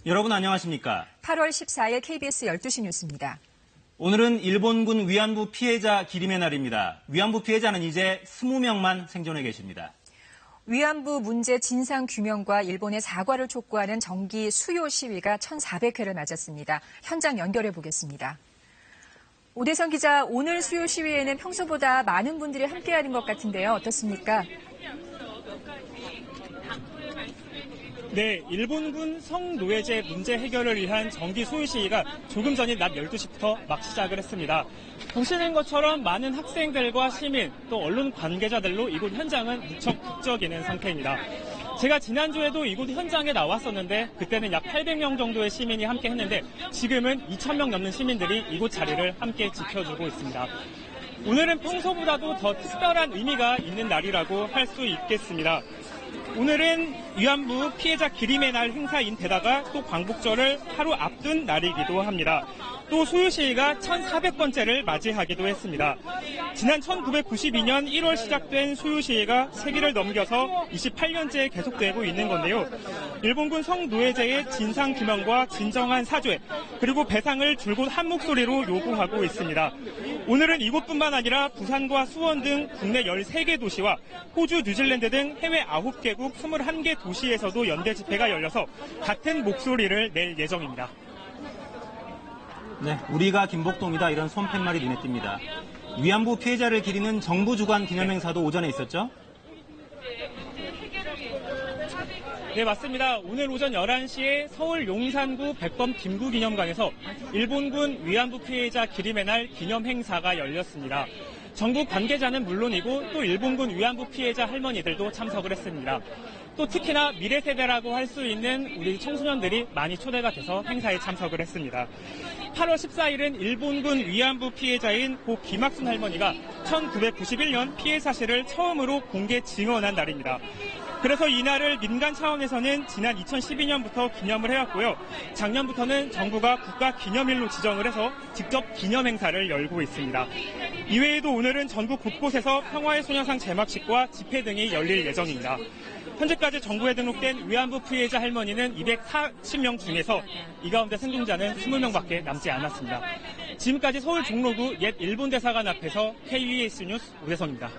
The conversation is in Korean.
여러분 안녕하십니까? 8월 14일 KBS 12시 뉴스입니다. 오늘은 일본군 위안부 피해자 기림의 날입니다. 위안부 피해자는 이제 20명만 생존해 계십니다. 위안부 문제 진상 규명과 일본의 사과를 촉구하는 정기 수요 시위가 1,400회를 맞았습니다. 현장 연결해 보겠습니다. 오대성 기자, 오늘 수요 시위에는 평소보다 많은 분들이 함께하는 것 같은데요. 어떻습니까? 네, 일본군 성노예제 문제 해결을 위한 정기 수요 시위가 조금 전인 낮 12시부터 막 시작을 했습니다. 보시는 것처럼 많은 학생들과 시민, 또 언론 관계자들로 이곳 현장은 무척 북적이는 상태입니다. 제가 지난주에도 이곳 현장에 나왔었는데 그때는 약 800명 정도의 시민이 함께 했는데 지금은 2,000명 넘는 시민들이 이곳 자리를 함께 지켜주고 있습니다. 오늘은 평소보다도 더 특별한 의미가 있는 날이라고 할 수 있겠습니다. 오늘은 위안부 피해자 기림의 날 행사인 데다가 또 광복절을 하루 앞둔 날이기도 합니다. 또 수요 시위가 1,400번째를 맞이하기도 했습니다. 지난 1992년 1월 시작된 수요 시위가 세기를 넘겨서 28년째 계속되고 있는 건데요. 일본군 성노예제의 진상 규명과 진정한 사죄, 그리고 배상을 줄곧 한 목소리로 요구하고 있습니다. 오늘은 이곳뿐만 아니라 부산과 수원 등 국내 13개 도시와 호주, 뉴질랜드 등 해외 9개국 21개 도시에서도 연대 집회가 열려서 같은 목소리를 낼 예정입니다. 네, 우리가 김복동이다 이런 손팻말이 눈에 띕니다. 위안부 피해자를 기리는 정부 주관 기념행사도 오전에 있었죠? 네, 맞습니다. 오늘 오전 11시에 서울 용산구 백범 김구기념관에서 일본군 위안부 피해자 기림의 날 기념행사가 열렸습니다. 정부 관계자는 물론이고 또 일본군 위안부 피해자 할머니들도 참석을 했습니다. 또 특히나 미래 세대라고 할 수 있는 우리 청소년들이 많이 초대가 돼서 행사에 참석을 했습니다. 8월 14일은 일본군 위안부 피해자인 고 김학순 할머니가 1991년 피해 사실을 처음으로 공개 증언한 날입니다. 그래서 이날을 민간 차원에서는 지난 2012년부터 기념을 해왔고요. 작년부터는 정부가 국가기념일로 지정을 해서 직접 기념행사를 열고 있습니다. 이외에도 오늘은 전국 곳곳에서 평화의 소녀상 개막식과 집회 등이 열릴 예정입니다. 현재까지 정부에 등록된 위안부 피해자 할머니는 240명 중에서 이 가운데 생존자는 20명밖에 남지 않았습니다. 지금까지 서울 종로구 옛 일본 대사관 앞에서 KBS 뉴스 오대성입니다.